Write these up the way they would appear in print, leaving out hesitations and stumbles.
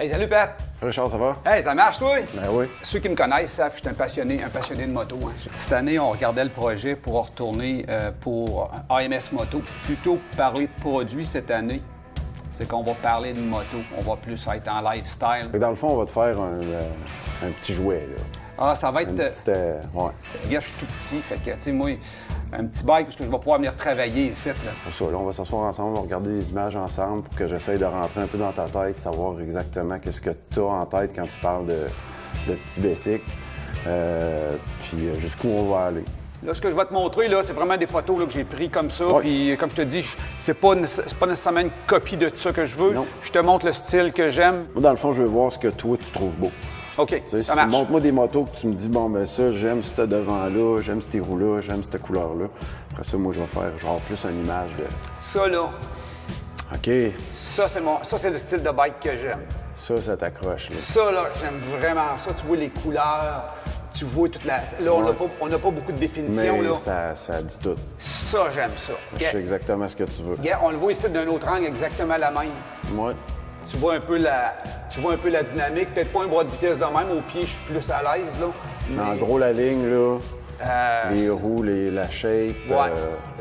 Hey, salut Pat! Richard, ça va? Hey, ça marche, toi? Ben oui. Ceux qui me connaissent savent que je suis un passionné de moto. Hein. Cette année, on regardait le projet pour retourner pour AMS Moto. Plutôt que parler de produits cette année, c'est qu'on va parler de moto. On va plus être en lifestyle. Dans le fond, on va te faire un petit jouet, là. Ah, ça va être... Ouais. Regarde, je suis tout petit, fait que, tu sais, moi, un petit bike parce que je vais pouvoir venir travailler ici, là. Pour ça, là, on va s'asseoir ensemble, on va regarder les images ensemble pour que j'essaye de rentrer un peu dans ta tête, savoir exactement qu'est-ce que tu as en tête quand tu parles de petit bicycle, puis jusqu'où on va aller. Là, ce que je vais te montrer, là, c'est vraiment des photos là, que j'ai prises comme ça. Ouais. Puis, comme je te dis, c'est pas nécessairement une copie de ça que je veux. Non. Je te montre le style que j'aime. Moi, dans le fond, je veux voir ce que toi, tu trouves beau. OK, Tu sais, ça si marche. montre-moi des motos que tu me dis, bon, ben ça, j'aime ce devant-là, j'aime ces roues-là, j'aime cette couleur-là. Après ça, moi, je vais faire genre plus une image de... Ça, là, OK, ça, c'est le style de bike que j'aime. ça t'accroche, là. Ça, là, j'aime vraiment ça. Tu vois les couleurs, tu vois toute la... Là, on n'a pas beaucoup de définition, Mais là. ça dit tout. Ça, j'aime ça. Je sais exactement ce que tu veux. Regarde, on le voit ici d'un autre angle, exactement la même. Moi, Tu vois un peu la dynamique. Peut-être pas un bras de vitesse de même. Au pied, je suis plus à l'aise, là. mais en Mais, gros, la ligne, là, les euh, roues, la shape. Ouais,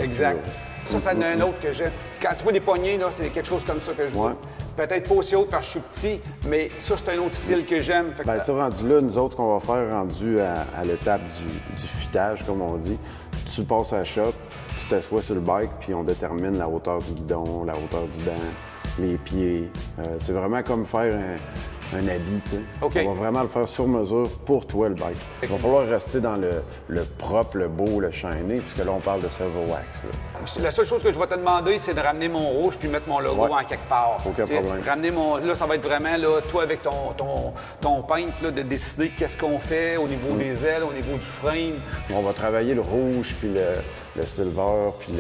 exact. puis, Ça en a un autre que j'aime. Quand tu vois des poignées, là, c'est quelque chose comme ça que je veux. Ouais. Peut-être pas aussi haut parce que je suis petit, mais ça, c'est un autre style que j'aime. Fait que- Ben, ça, rendu là, nous autres, ce qu'on va faire, rendu à l'étape du fitage, comme on dit, tu passes à la shop, tu t'assois sur le bike, puis on détermine la hauteur du guidon, la hauteur du banc, les pieds. C'est vraiment comme faire un habit, tu sais. OK. On va vraiment le faire sur mesure pour toi, le bike. Il va falloir rester dans le propre, le beau, le shiny, puisque là, on parle de Servo Wax, là. La seule chose que je vais te demander, c'est de ramener mon rouge puis mettre mon logo Ouais. en quelque part. Aucun Tu sais, problème. Ramener mon. Là, ça va être vraiment, là, toi, avec ton paint, là, de décider qu'est-ce qu'on fait au niveau des ailes, au niveau du frame. On va travailler le rouge, puis le silver, puis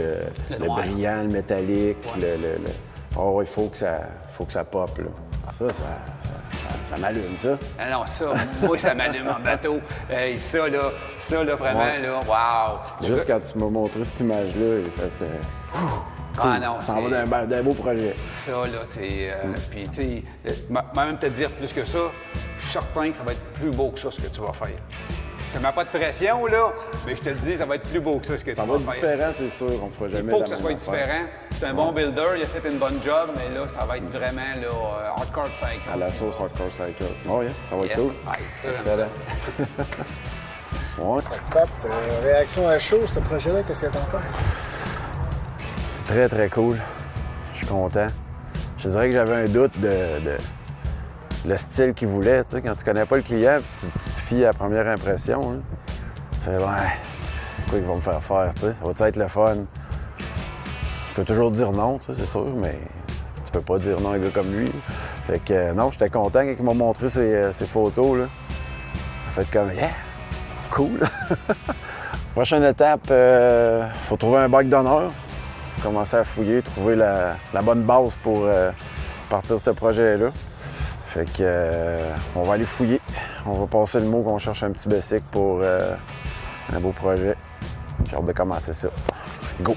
le noir. brillant, le métallique, puis le... Oh, il faut que ça pop, là. Ça m'allume, ça. Ah non, ça, moi, ça m'allume en bateau. Hey, ça, là, vraiment, Ouais. là, wow! Juste quand tu m'as montré cette image-là, il fait... Ah non, ça en va d'un beau projet. Ça, là, c'est... Puis, tu sais, même te dire plus que ça, je suis certain que ça va être plus beau que ça, ce que tu vas faire. Je te mets pas de pression, là, mais je te le dis, ça va être plus beau que ça, ce que Ça tu va vas être faire. différent, c'est sûr. On ne fera Il jamais faut la que ça même soit affaire. différent. C'est un bon builder, il a fait une bonne job, mais là, ça va être vraiment, là, hardcore cycle. À la sauce Hardcore Cycle. Oh, yeah, ça va être Yes. cool. Ouais, ça, j'aime Excellent. ça. Ouais. Top. Réaction à chaud, ce projet-là, qu'est-ce que t'en penses? C'est très, très cool. Je suis content. Je te dirais que j'avais un doute de le style qu'il voulait. Tu sais, quand tu connais pas le client, tu te fies à la première impression. Hein. C'est ouais, quoi ils vont me faire faire, tu sais? Ça va-tu être le fun? Je peux toujours dire non, tu sais, c'est sûr, mais tu peux pas dire non à un gars comme lui. Fait que non, j'étais content quand il m'a montré ses photos. Là. Ça fait comme yeah! Cool! Prochaine étape, faut trouver un bike d'honneur. Commencer à fouiller, trouver la bonne base pour partir ce projet-là. Fait que on va aller fouiller. On va passer le mot qu'on cherche un petit bicycle pour un beau projet. J'ai hâte de commencer ça. Go!